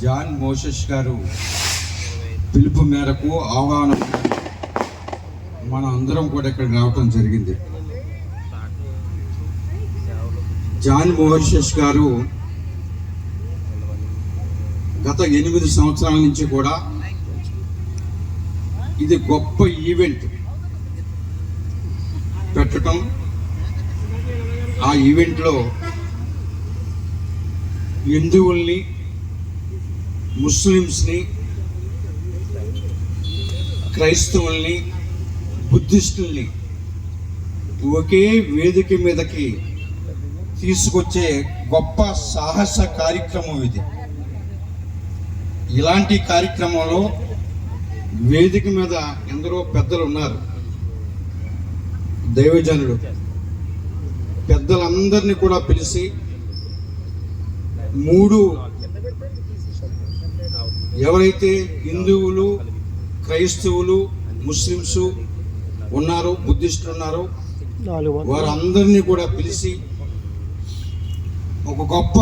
John Moses గారు పిలుపు మేరకు ఆహ్వానం మన అందరం కూడా ఇక్కడికి రావటం జరిగింది. జాన్ మోసెస్ గారు గత 8 సంవత్సరాల నుంచి కూడా ఇది గొప్ప ఈవెంట్ పెట్టడం, ఆ ఈవెంట్లో హిందువుల్ని, ముస్లిమ్స్ని, క్రైస్తవుల్ని, బుద్ధిస్టుల్ని ఒకే వేదిక మీదకి తీసుకొచ్చే గొప్ప సాహస కార్యక్రమం ఇది. ఇలాంటి కార్యక్రమంలో వేదిక మీద ఎందరో పెద్దలు ఉన్నారు, దైవజనులు. పెద్దలందరినీ కూడా పిలిచి 3 ఎవరైతే హిందువులు, క్రైస్తవులు, ముస్లిమ్స్ ఉన్నారో, బుద్ధిస్టులు ఉన్నారో వారందరినీ కూడా పిలిచి ఒక గొప్ప